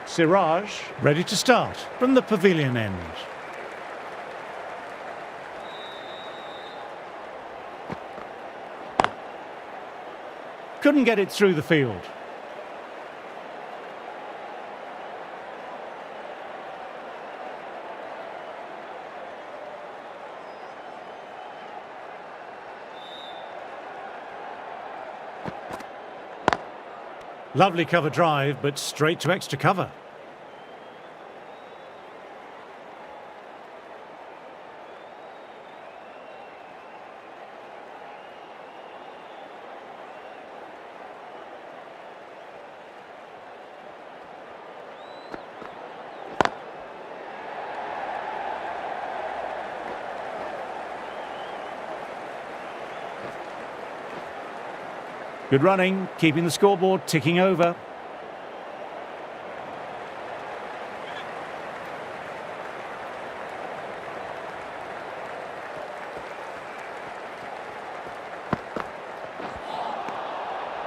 Siraj ready to start from the pavilion end. Couldn't get it through the field. Lovely cover drive, but straight to extra cover. Good running, keeping the scoreboard ticking over.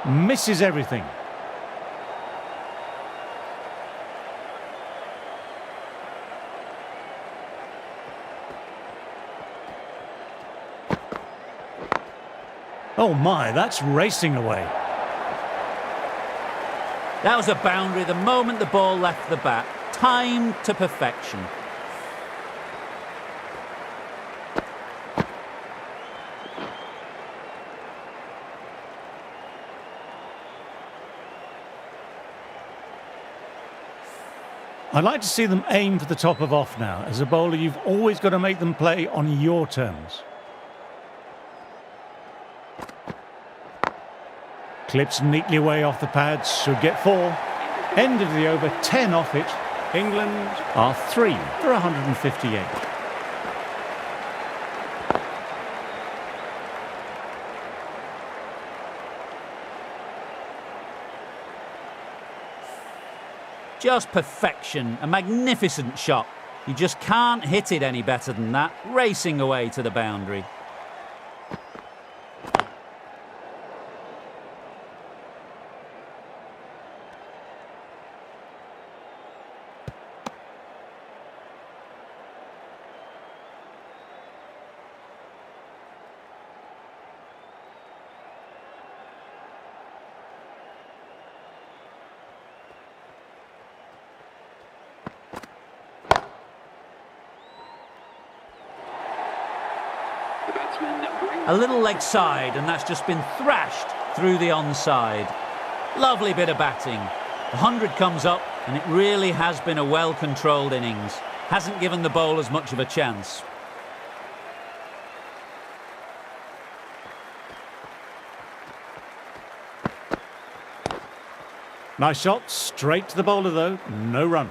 Misses everything. Oh my, that's racing away. That was a boundary the moment the ball left the bat. Timed to perfection. I'd like to see them aim for the top of off now. As a bowler, you've always got to make them play on your terms. Clips neatly away off the pads, should get 4. End of the over, 10 off it. England are 3 for 158. Just perfection, a magnificent shot. You just can't hit it any better than that, racing away to the boundary. A little leg side, and that's just been thrashed through the onside. Lovely bit of batting. The 100 comes up, and it really has been a well-controlled innings. Hasn't given the bowlers much of a chance. Nice shot, straight to the bowler though, no run.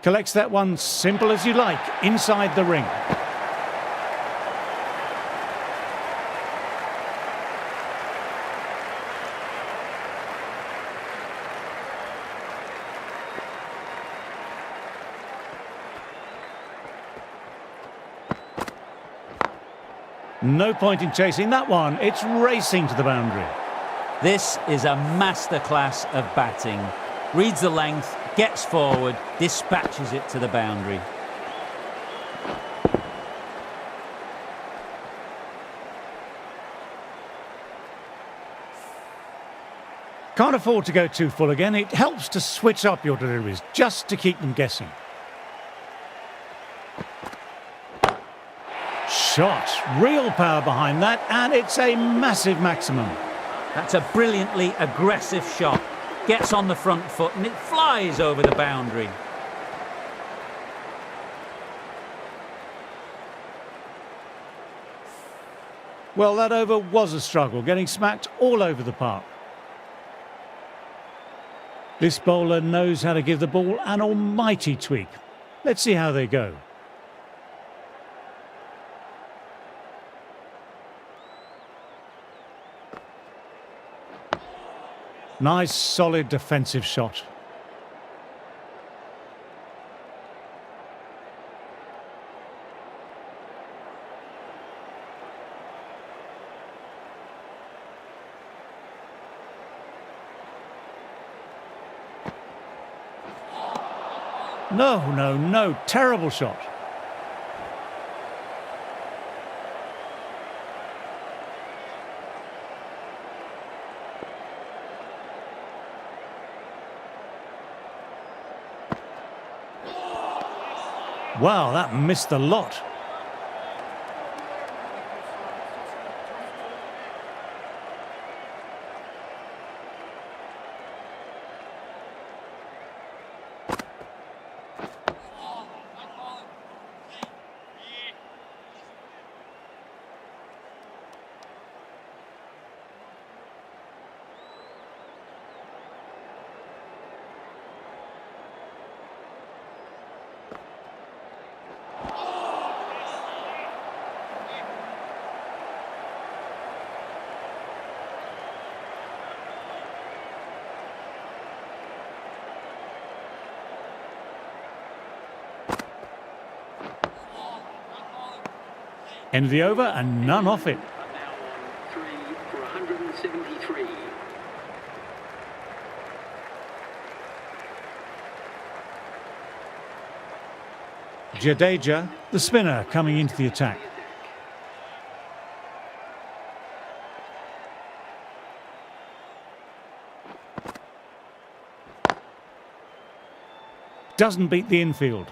Collects that one, simple as you like, inside the ring. No point in chasing that one, it's racing to the boundary. This is a masterclass of batting. Reads the length, gets forward, dispatches it to the boundary. Can't afford to go too full again. It helps to switch up your deliveries, just to keep them guessing. Shot, real power behind that, and it's a massive maximum. That's a brilliantly aggressive shot. Gets on the front foot and it flies over the boundary. Well, that over was a struggle, getting smacked all over the park. This bowler knows how to give the ball an almighty tweak. Let's see how they go. Nice, solid defensive shot. No, no, no. Terrible shot. Wow, that missed the lot. End of the over and none off it. Now on 3 for 173. Jadeja, the spinner, coming into the attack. Doesn't beat the infield.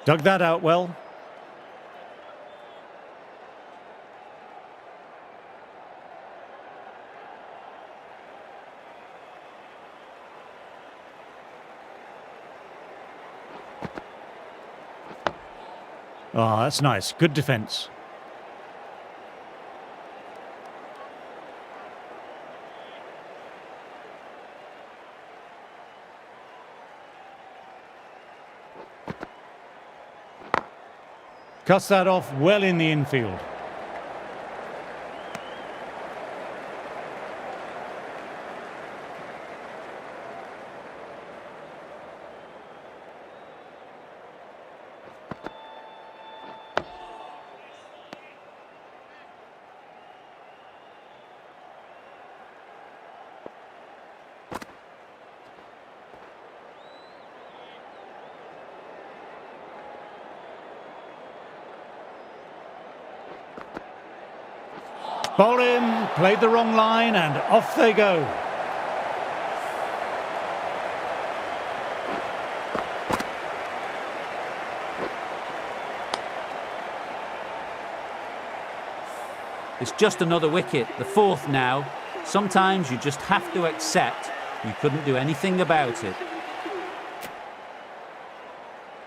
Dug that out well. Ah, that's nice. Good defence. Cuts that off well in the infield. Bowl him, played the wrong line, and off they go. It's just another wicket, the fourth now. Sometimes you just have to accept you couldn't do anything about it.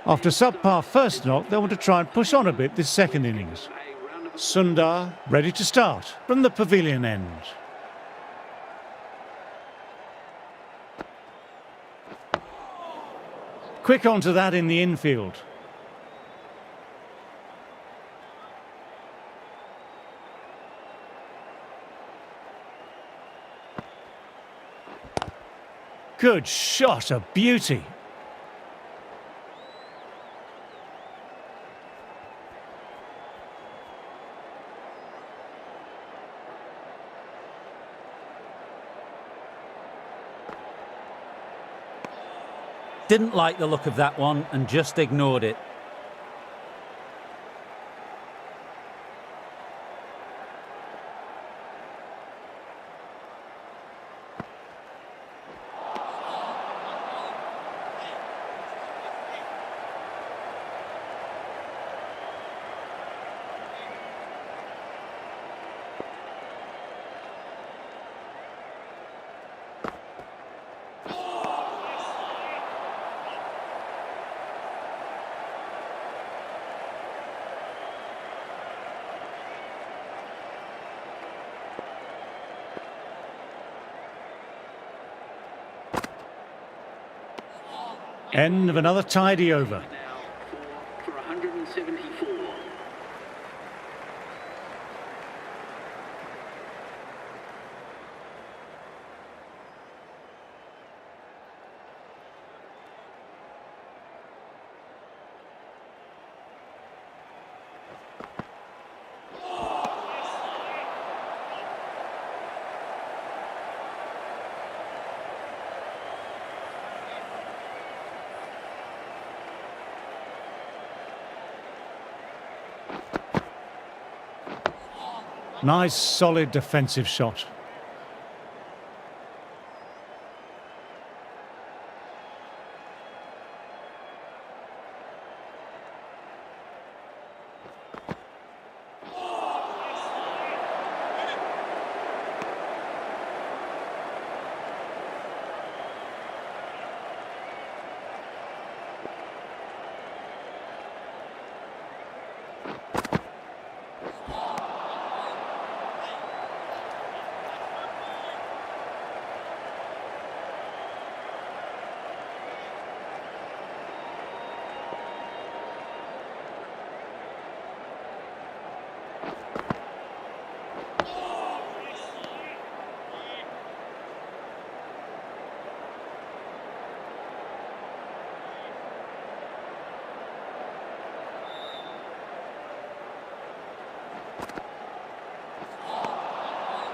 After subpar first knock, they want to try and push on a bit this second innings. Sundar ready to start from the pavilion end. Quick onto that in the infield. Good shot, a beauty. Didn't like the look of that one and just ignored it. End of another tidy over. Now 4 for 174. Nice, solid defensive shot.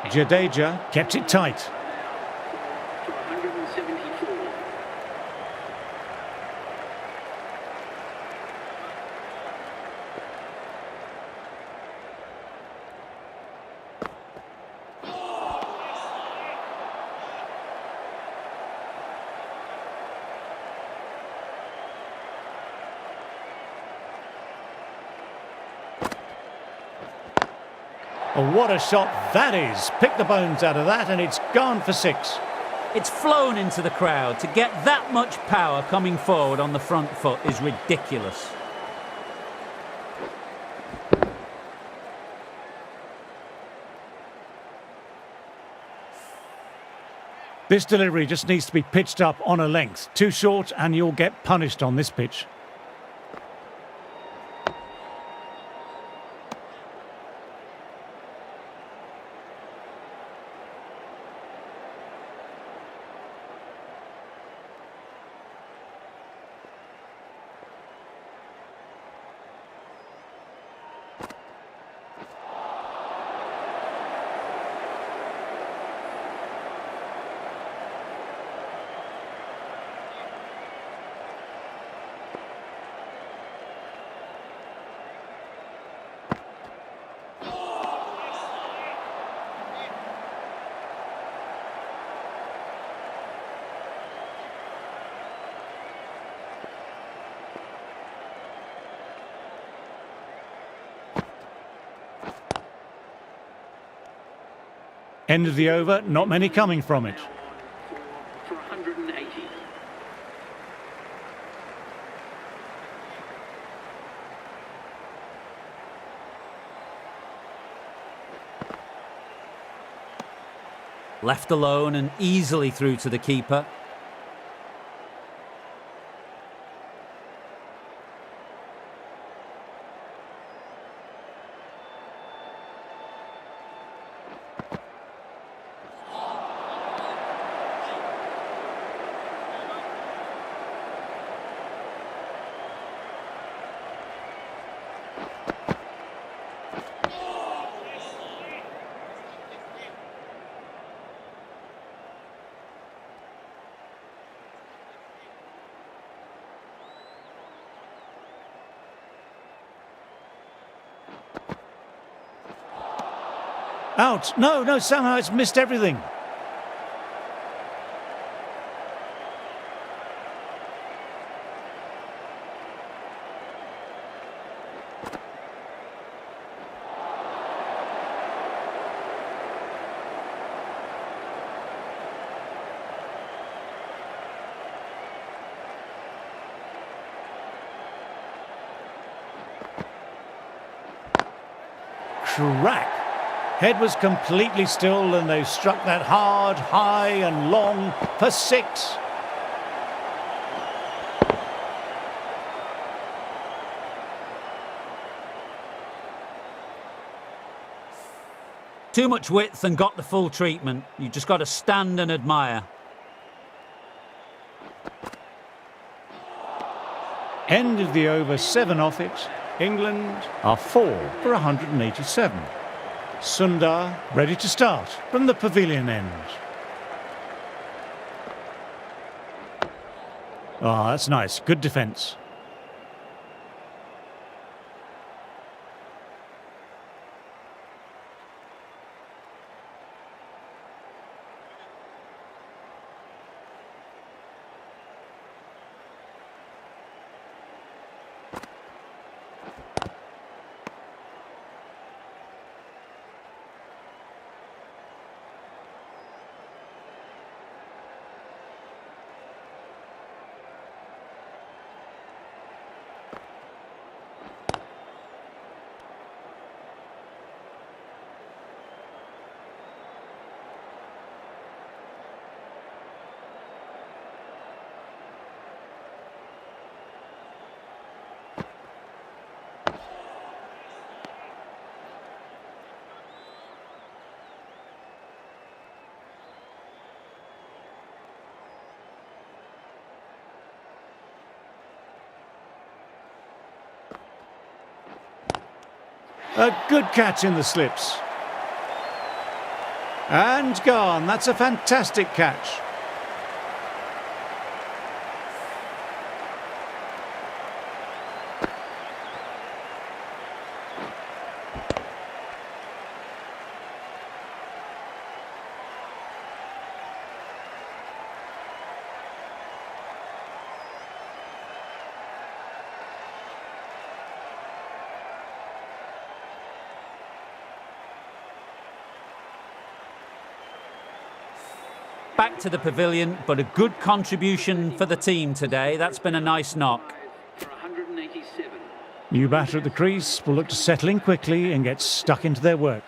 Jadeja kept it tight. For 174. Oh, what a shot that is. Pick the bones out of that and it's gone for 6. It's flown into the crowd. To get that much power coming forward on the front foot is ridiculous. This delivery just needs to be pitched up on a length. Too short and you'll get punished on this pitch. End of the over, not many coming from it. For 180. Left alone and easily through to the keeper. Out. No, somehow it's missed everything. Crack. Head was completely still and they struck that hard, high and long for 6. Too much width and got the full treatment. You just got to stand and admire. End of the over, 7 off it. England are 4 for 187. Sundar ready to start from the pavilion end. Oh, that's nice. Good defence. A good catch in the slips. And gone. That's a fantastic catch. Back to the pavilion, but a good contribution for the team today. That's been a nice knock. For 187. New batter at the crease will look to settle in quickly and get stuck into their work.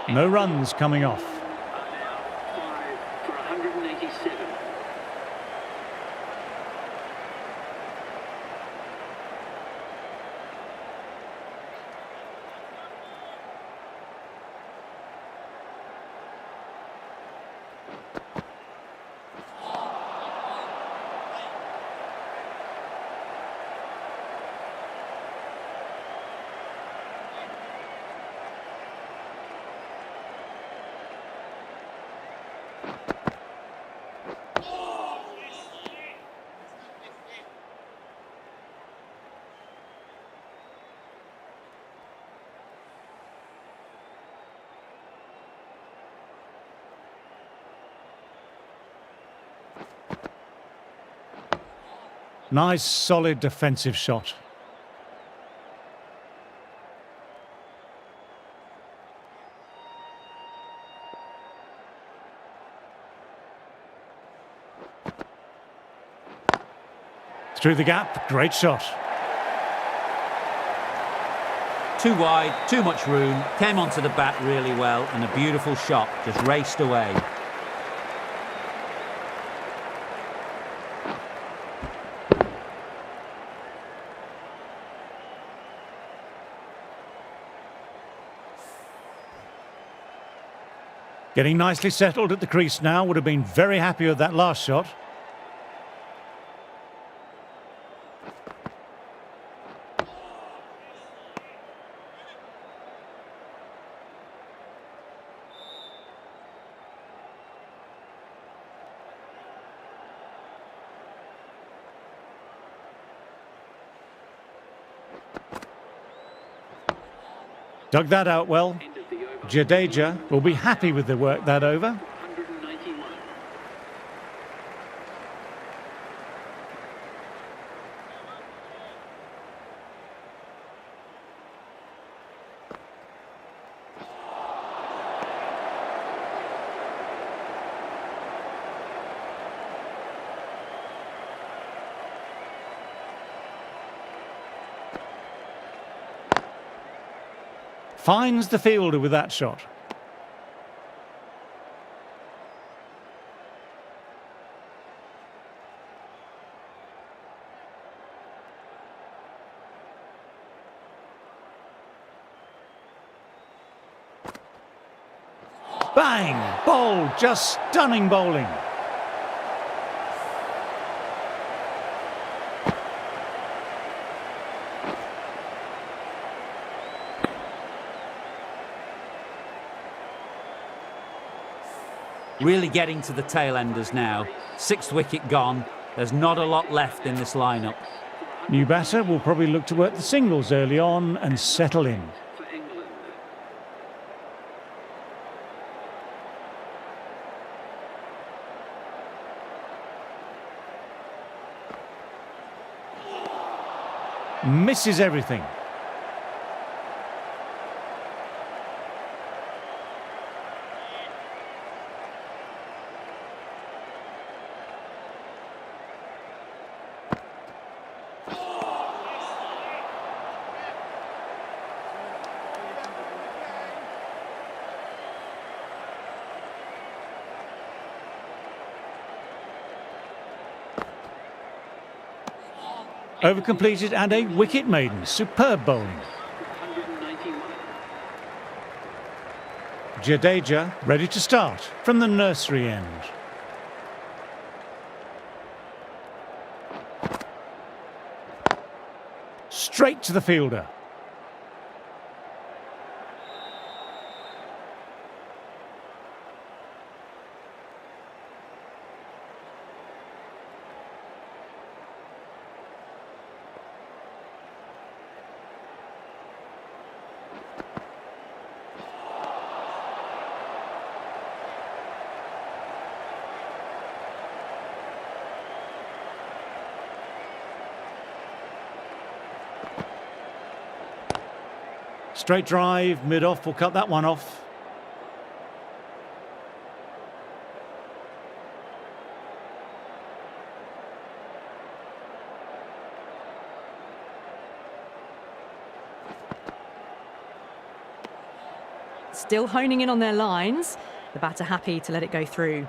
No runs coming off. Are now 5 for 187. Nice, solid defensive shot. Through the gap, great shot. Too wide, too much room, came onto the bat really well, and a beautiful shot, just raced away. Getting nicely settled at the crease now, would have been very happy with that last shot. Dug that out well. End of the over. Jadeja will be happy with the work that over. 191. Finds the fielder with that shot. Bang! Bowled, just stunning bowling. Really getting to the tail enders now. 6th wicket gone. There's not a lot left in this lineup. New batter will probably look to work the singles early on and settle in. For England. Misses everything. Over completed and a wicket maiden. Superb bowling. 191. Jadeja ready to start from the nursery end. straight to the fielder. Straight drive, mid-off will cut that one off. Still honing in on their lines. The batter happy to let it go through.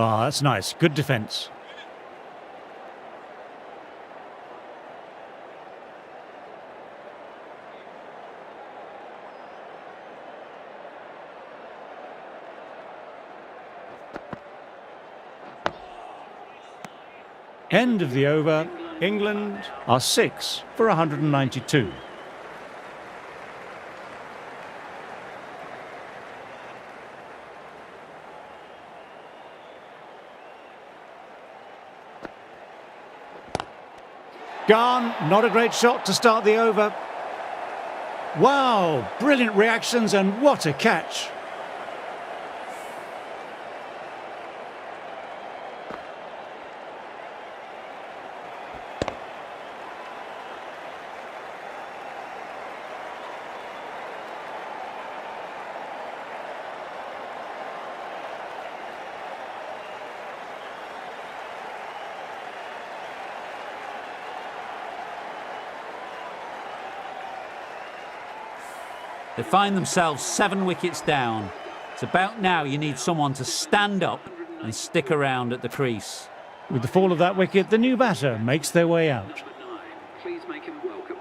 Oh, that's nice. Good defence. End of the over. England are 6 for 192. Gone. Not a great shot to start the over. Wow, brilliant reactions and what a catch. They find themselves 7 wickets down. It's about now you need someone to stand up and stick around at the crease. With the fall of that wicket, the new batter makes their way out. Number 9, please make him welcome.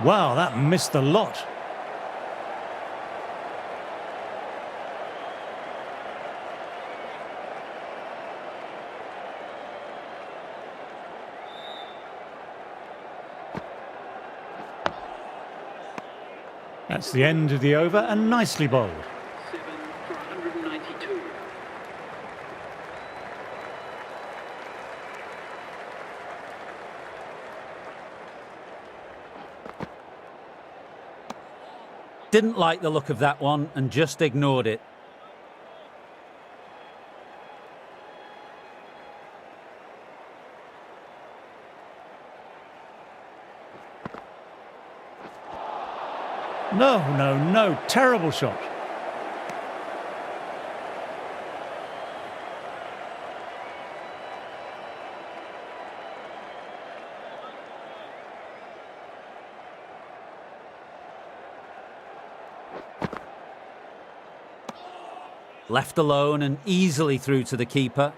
Wow, that missed the lot. That's the end of the over and nicely bowled. 7 for 192. Didn't like the look of that one and just ignored it. No, terrible shot. Left alone and easily through to the keeper.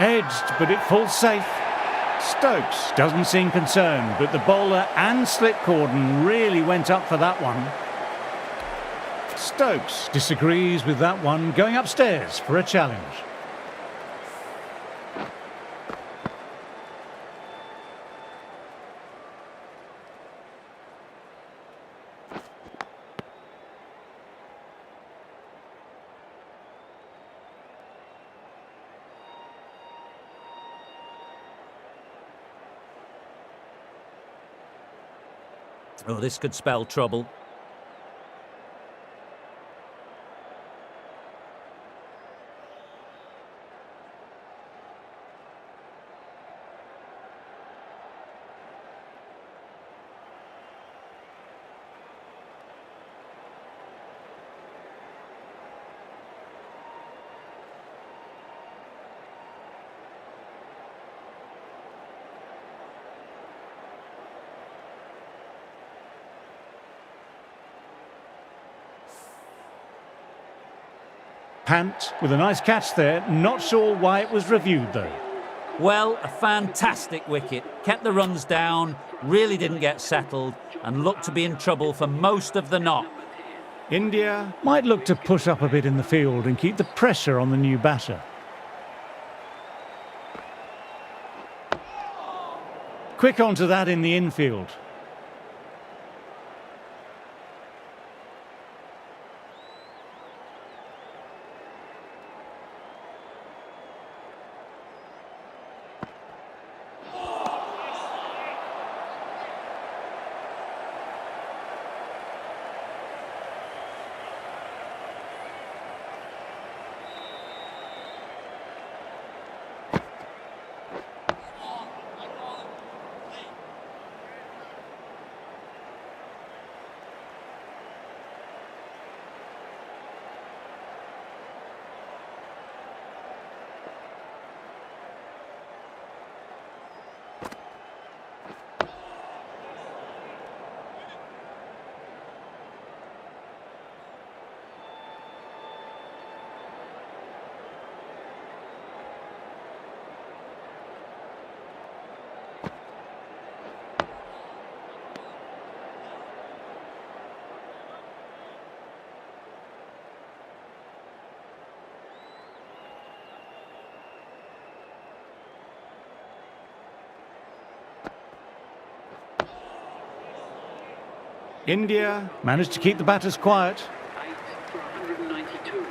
Edged, but it falls safe. Stokes doesn't seem concerned, but the bowler and slip cordon really went up for that one. Stokes disagrees with that one, going upstairs for a challenge. Oh, this could spell trouble. Pant with a nice catch there. Not sure why it was reviewed though. Well, a fantastic wicket. Kept the runs down, really didn't get settled, and looked to be in trouble for most of the knock. India might look to push up a bit in the field and keep the pressure on the new batter. Quick onto that in the infield. India managed to keep the batters quiet. 8 for 192.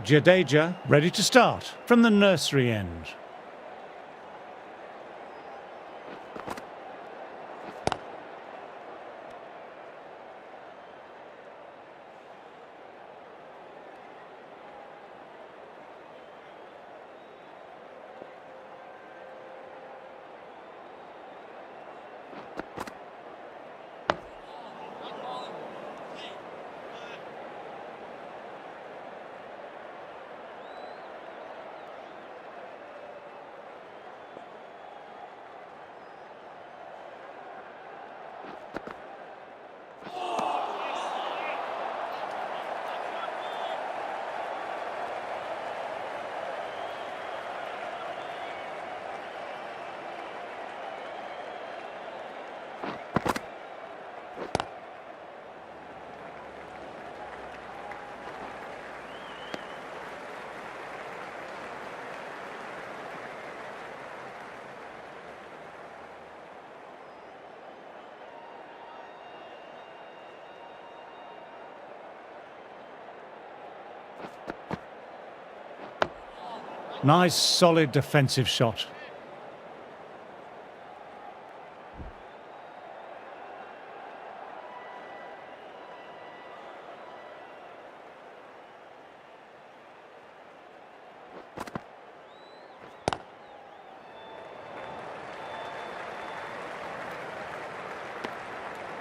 Jadeja ready to start from the nursery end. Nice, solid defensive shot.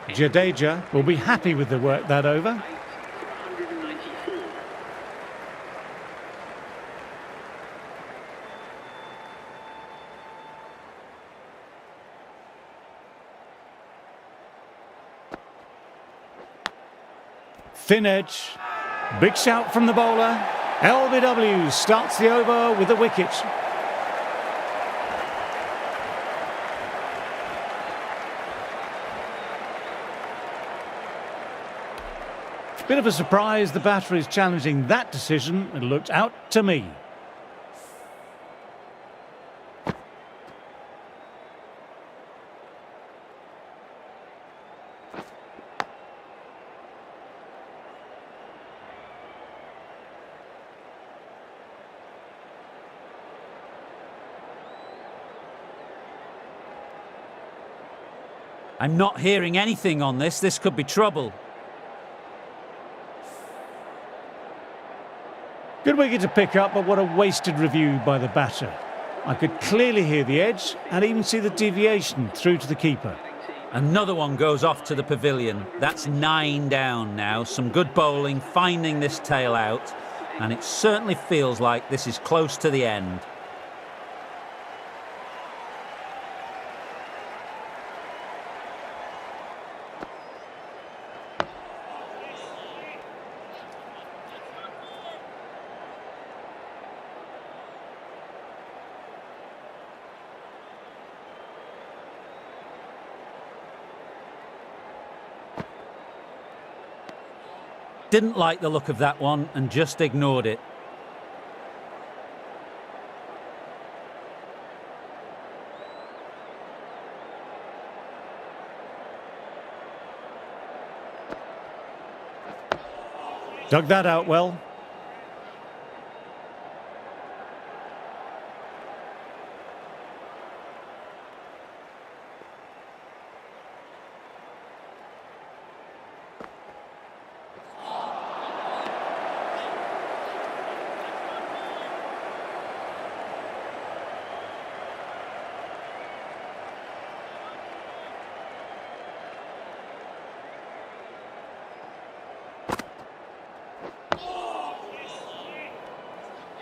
Jadeja will be happy with the work that over. 8 for 194. Thin edge. Big shout from the bowler. LBW starts the over with the wicket. Bit of a surprise the batter is challenging that decision. It looked out to me. I'm not hearing anything on this. This could be trouble. Good wicket to pick up, but what a wasted review by the batter. I could clearly hear the edge and even see the deviation through to the keeper. Another one goes off to the pavilion. That's 9 down now. Some good bowling, finding this tail out, and it certainly feels like this is close to the end. Didn't like the look of that one and just ignored it. Dug that out well.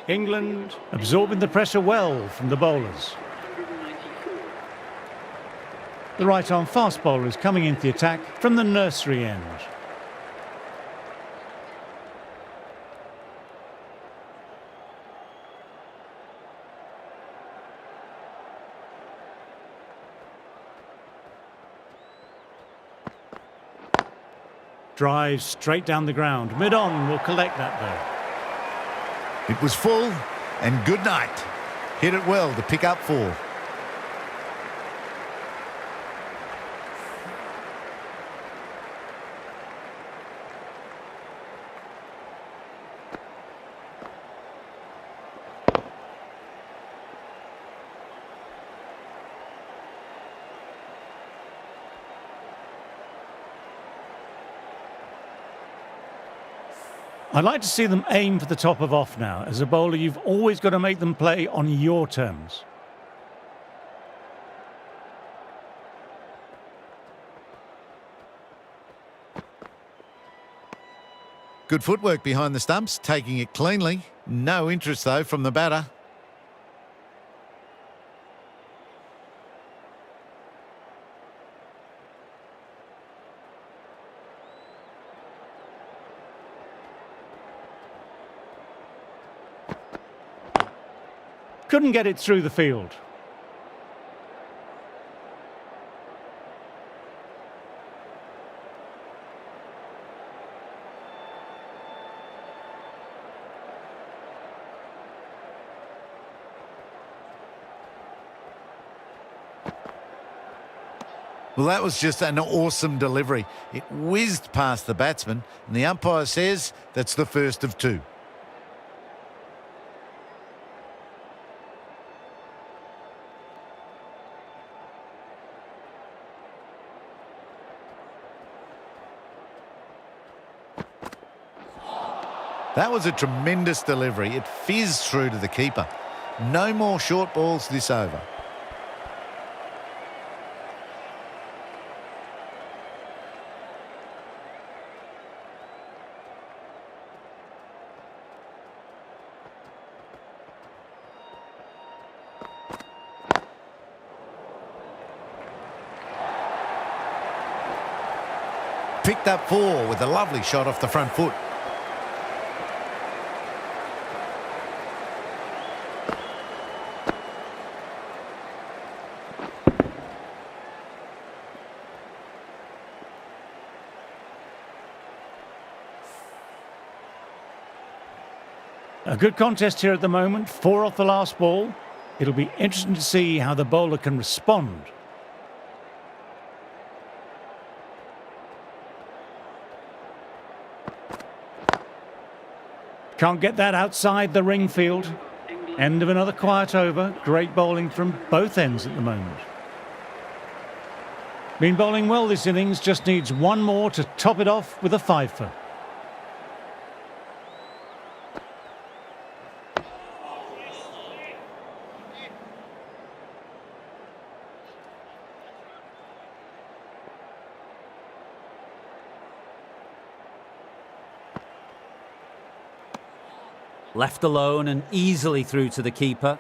England absorbing the pressure well from the bowlers. 194. The right-arm fast bowler is coming into the attack from the nursery end. Drives straight down the ground. Mid-on will collect that though. It was full, and good night. Hit it well to pick up 4. I'd like to see them aim for the top of off now. As a bowler, you've always got to make them play on your terms. Good footwork behind the stumps, taking it cleanly. No interest, though, from the batter. Couldn't get it through the field. Well, that was just an awesome delivery. It whizzed past the batsman, and the umpire says that's the first of 2. That was a tremendous delivery. It fizzed through to the keeper. No more short balls this over. picked up 4 with a lovely shot off the front foot. A good contest here at the moment, 4 off the last ball. It'll be interesting to see how the bowler can respond. Can't get that outside the ring field. End of another quiet over. Great bowling from both ends at the moment. Been bowling well this innings, just needs one more to top it off with a fifer. Left alone and easily through to the keeper.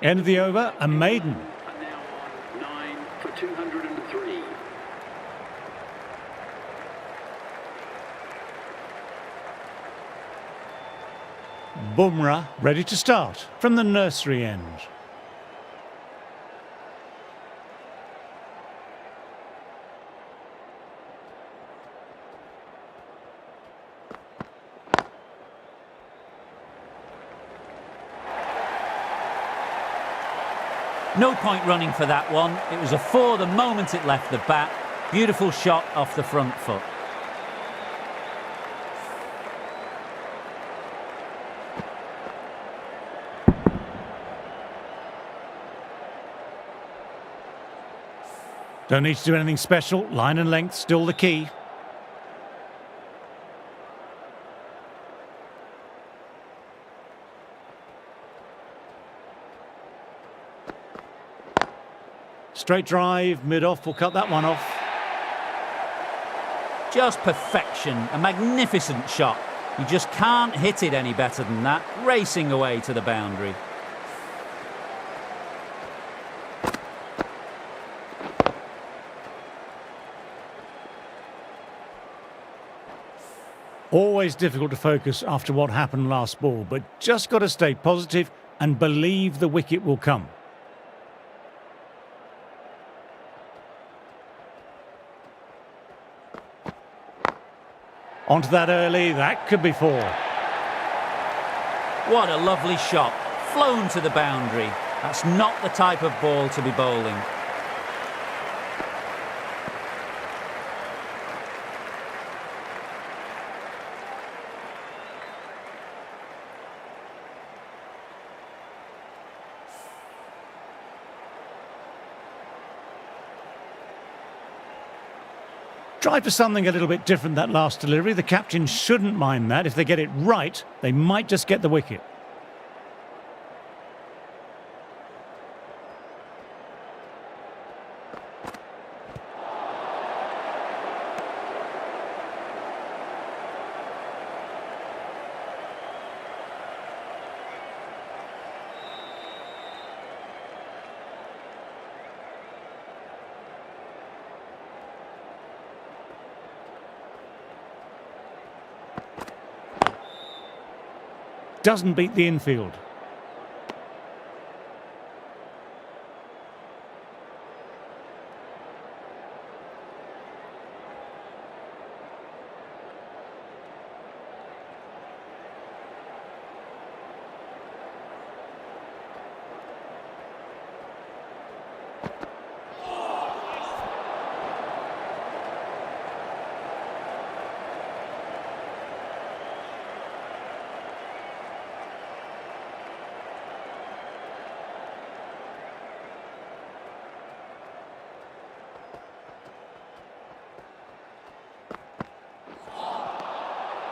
End of the over, a maiden. And now on 9 for 203. Bumrah ready to start from the nursery end. No point running for that one. It was a 4 the moment it left the bat. Beautiful shot off the front foot. Don't need to do anything special. Line and length still the key. Straight drive, mid-off, will cut that one off. Just perfection, a magnificent shot. You just can't hit it any better than that, racing away to the boundary. Always difficult to focus after what happened last ball, but just got to stay positive and believe the wicket will come. Onto that early, that could be 4. What a lovely shot, flown to the boundary. That's not the type of ball to be bowling. Try for something a little bit different that last delivery. The captain shouldn't mind that. If they get it right, they might just get the wicket. Doesn't beat the infield.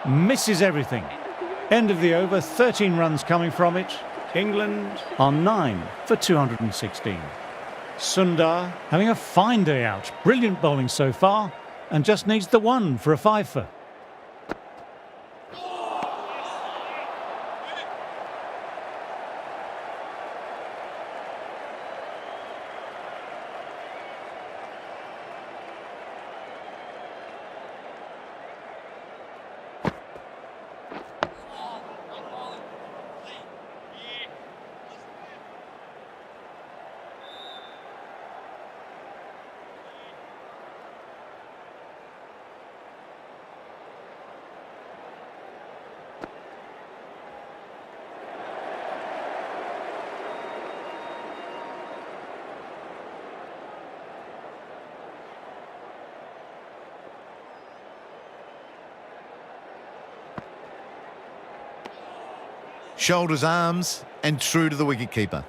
misses everything. End of the over, 13 runs coming from it. England are 9 for 216. Sundar having a fine day out. Brilliant bowling so far, and just needs the one for a 5 for. Shoulders, arms, and true to the wicketkeeper.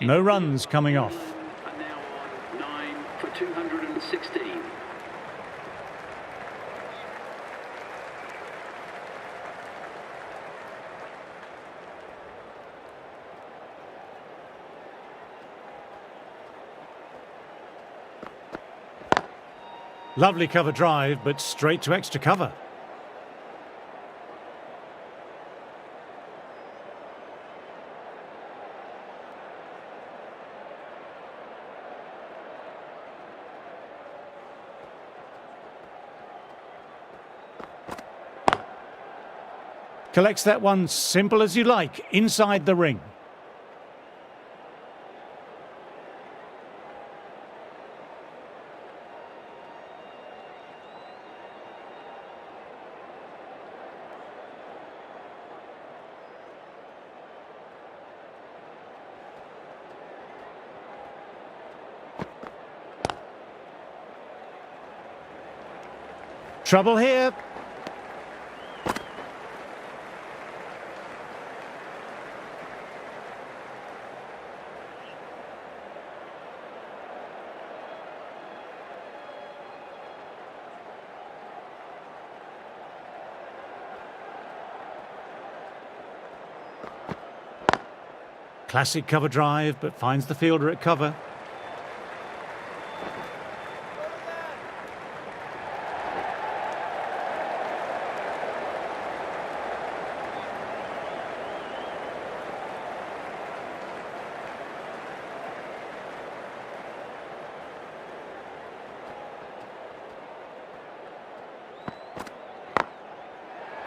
No runs coming off. And now on 9 for 216. Lovely cover drive, but straight to extra cover. Collects that one simple as you like, inside the ring. Trouble here. Classic cover drive, but finds the fielder at cover.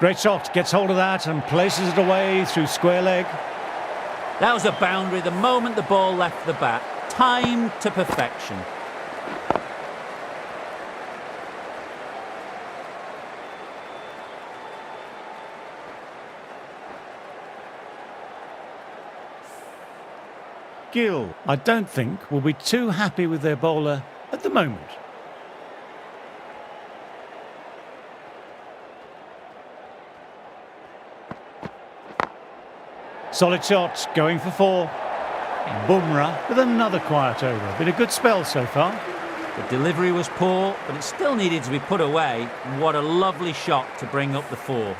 Great shot, gets hold of that and places it away through square leg. That was a boundary the moment the ball left the bat. Timed to perfection. Gill, I don't think, will be too happy with their bowler at the moment. Solid shot, going for 4. Bumrah with another quiet over. Been a good spell so far. The delivery was poor, but it still needed to be put away. And what a lovely shot to bring up the 4.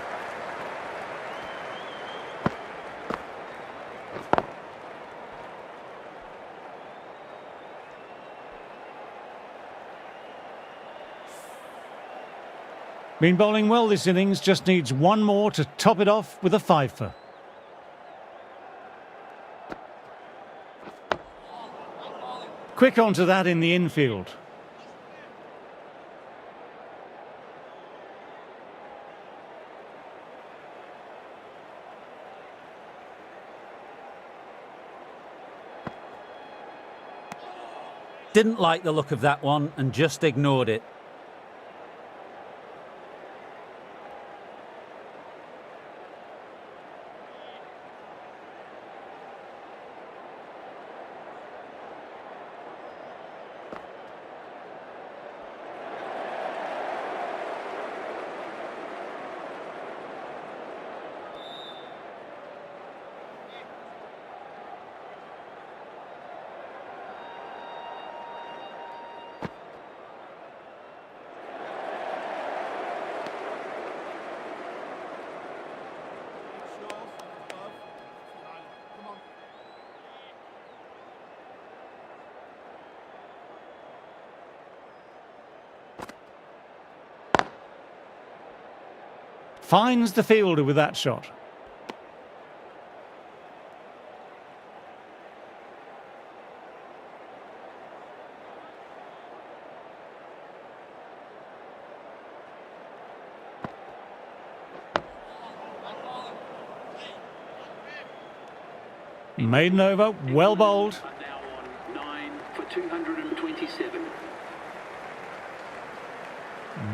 Been bowling well this innings, just needs one more to top it off with a 5 for. Quick onto that in the infield. Didn't like the look of that one and just ignored it. Finds the fielder with that shot. Maiden over, well bowled. Are now on 9 for 227.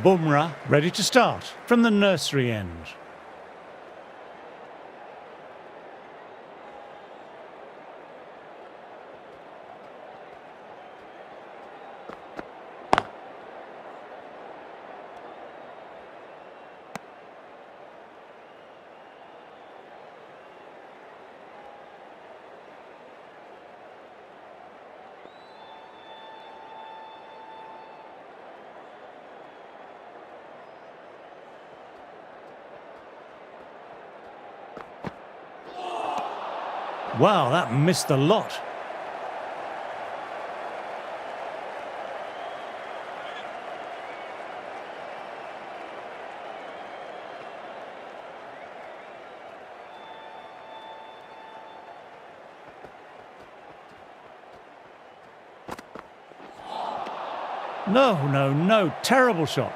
Bumrah ready to start from the nursery end. Wow, that missed the lot. No, terrible shot.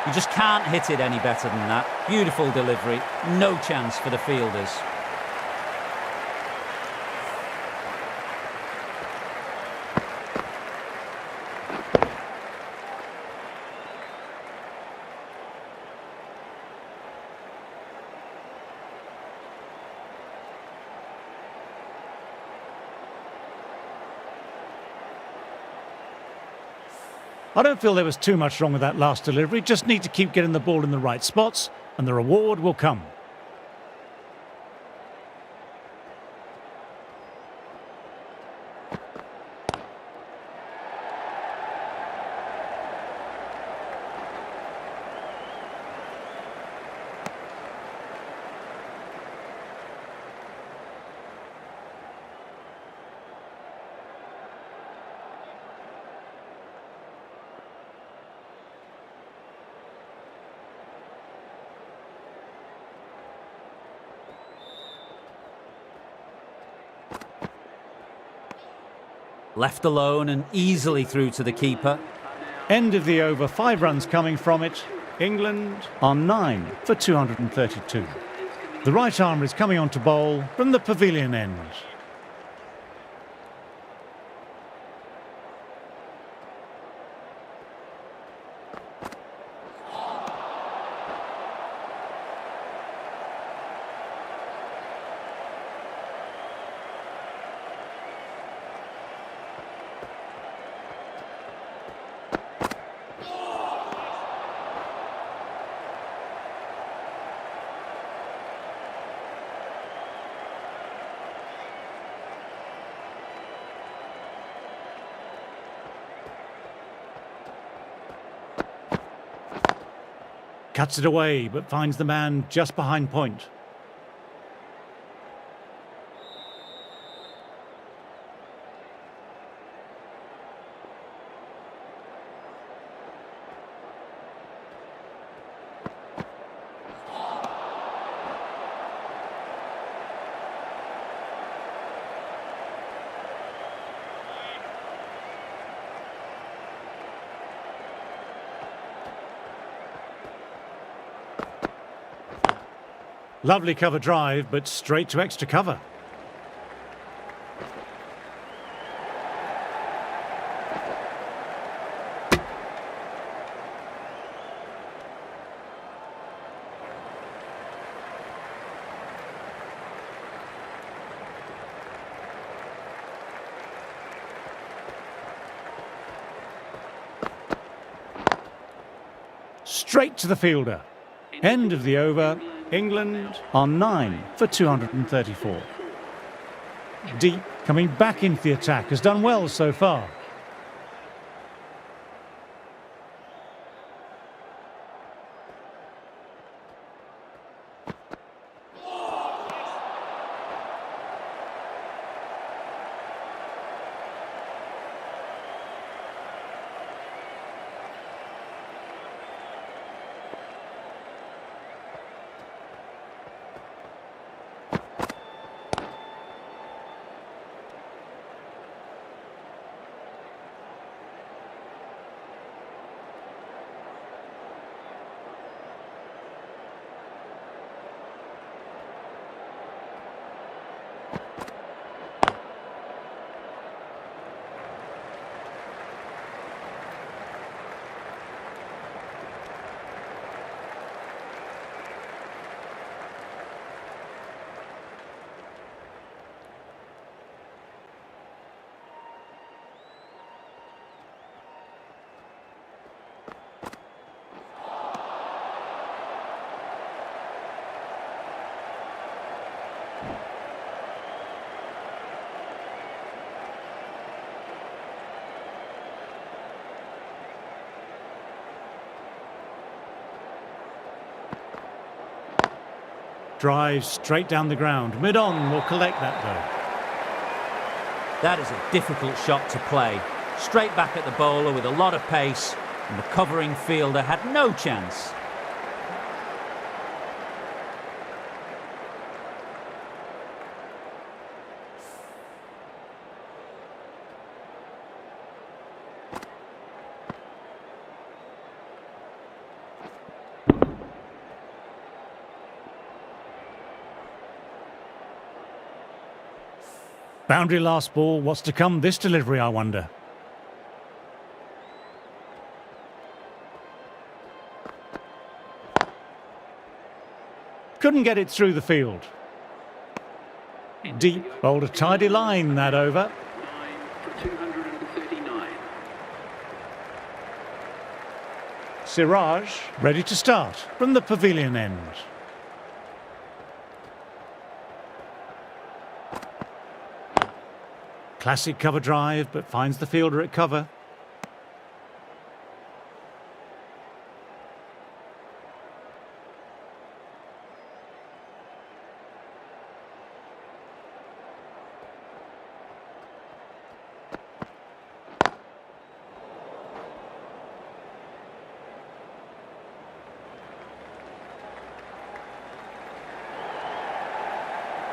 You just can't hit it any better than that. Beautiful delivery. No chance for the fielders. I don't feel there was too much wrong with that last delivery. Just need to keep getting the ball in the right spots and the reward will come. Left alone and easily through to the keeper. End of the over, 5 runs coming from it. England on 9 for 232. The right arm is coming on to bowl from the pavilion end. Cuts it away, but finds the man just behind point. Lovely cover drive, but straight to extra cover. Straight to the fielder. End of the over. England on 9 for 234. Deep, coming back into the attack, has done well so far. Drives straight down the ground. Mid-on will collect that though. That is a difficult shot to play. Straight back at the bowler with a lot of pace, and the covering fielder had no chance. Boundary last ball. What's to come this delivery, I wonder? Couldn't get it through the field. Deep, bowled a tidy line that over. 9 for 239. Siraj ready to start from the pavilion end. Classic cover drive, but finds the fielder at cover.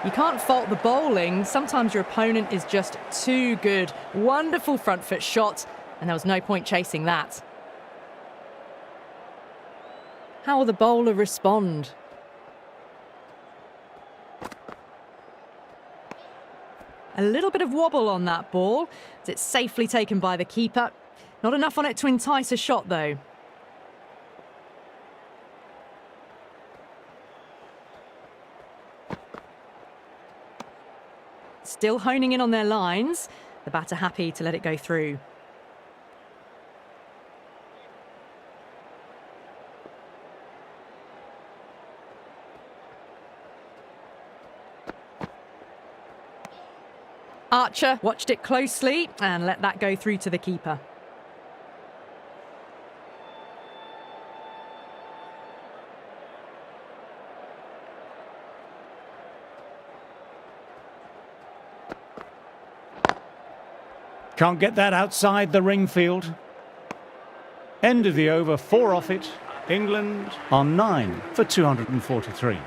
You can't fault the bowling. Sometimes your opponent is just too good. Wonderful front foot shot, and there was no point chasing that. How will the bowler respond? A little bit of wobble on that ball. It's safely taken by the keeper. Not enough on it to entice a shot, though. Still honing in on their lines. The batter happy to let it go through. Archer watched it closely and let that go through to the keeper. Can't get that outside the ring field. End of the over, 4 off it. England on 9 for 243.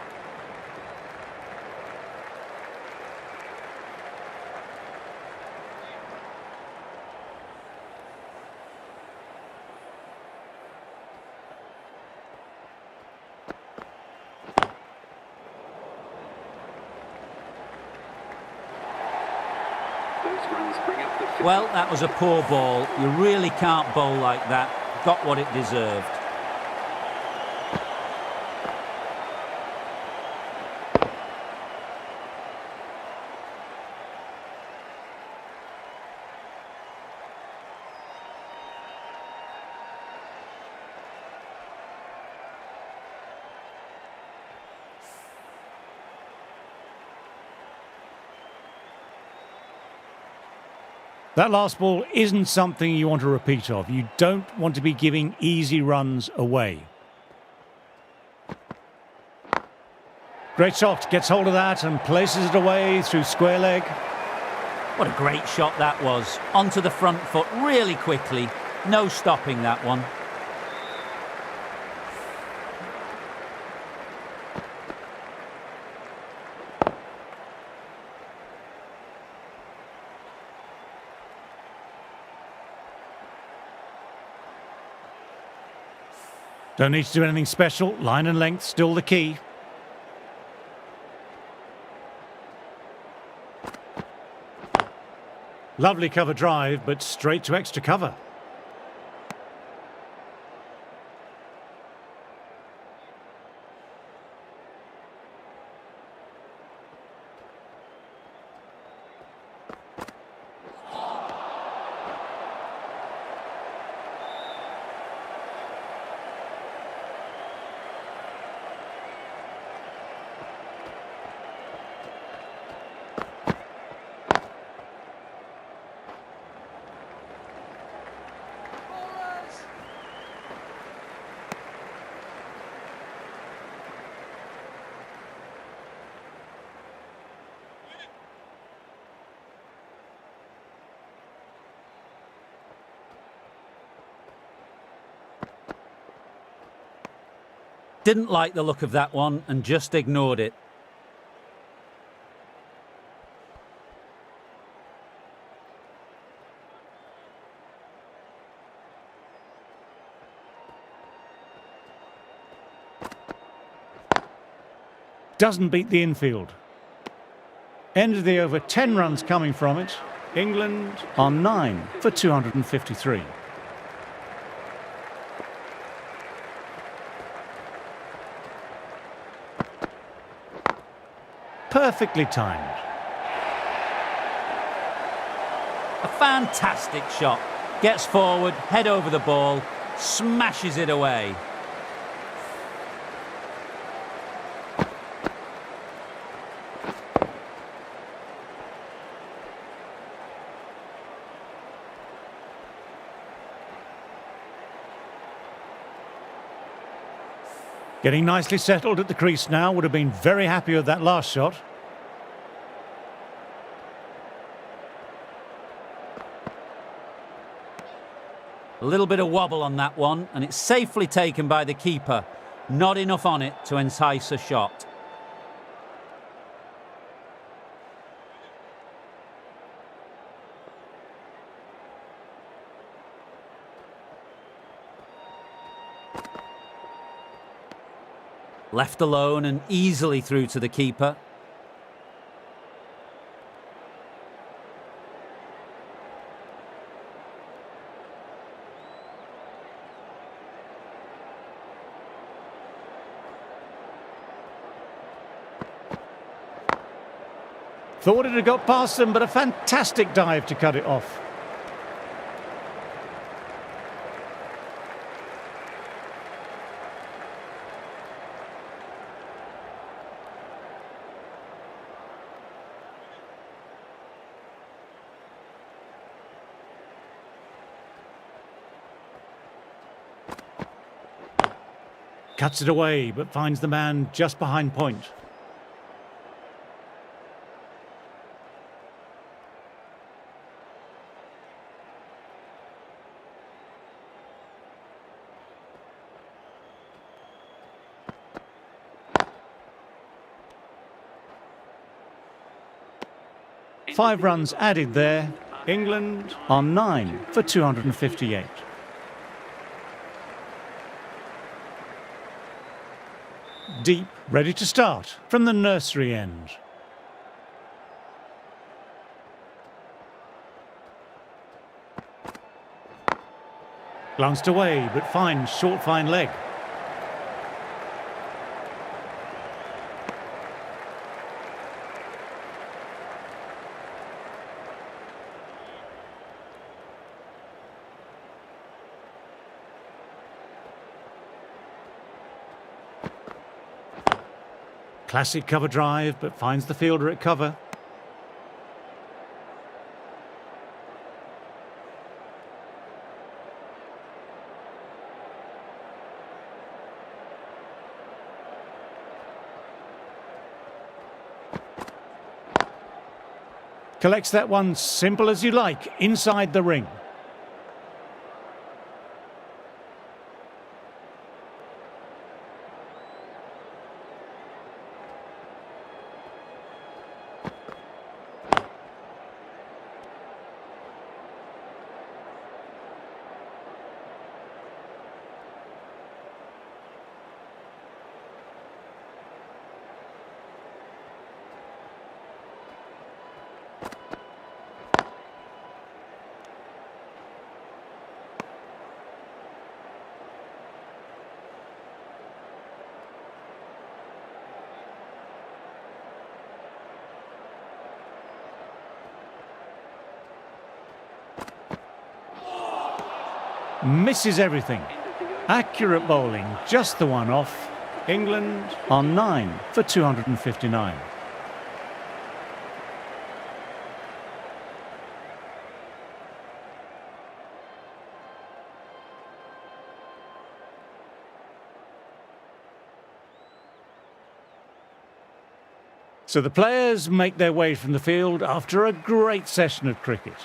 Those runs bring up the fifth. Well, that was a poor ball. You really can't bowl like that. Got what it deserved. That last ball isn't something you want to repeat of. You don't want to be giving easy runs away. Great shot, gets hold of that and places it away through square leg. What a great shot that was. Onto the front foot really quickly. No stopping that one. Don't need to do anything special. Line and length still the key. Lovely cover drive, but straight to extra cover. Didn't like the look of that one and just ignored it. Doesn't beat the infield. End of the over, 10 runs coming from it. England on 9 for 253. Perfectly timed. A fantastic shot. Gets forward, head over the ball, smashes it away. Getting nicely settled at the crease now. Would have been very happy with that last shot. A little bit of wobble on that one, and it's safely taken by the keeper. Not enough on it to entice a shot. Left alone and easily through to the keeper. Thought it had got past them, but a fantastic dive to cut it off. Cuts it away, but finds the man just behind point. Five runs added there. England on 9 for 258. Deep, ready to start from the nursery end. Glanced away, but finds short fine leg. Classic cover drive, but finds the fielder at cover. Collects that one simple as you like, inside the ring. Misses everything. Accurate bowling, just the one off. England on 9 for 259. So the players make their way from the field after a great session of cricket.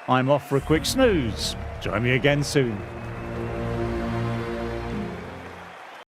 I'm off for a quick snooze. Join me again soon.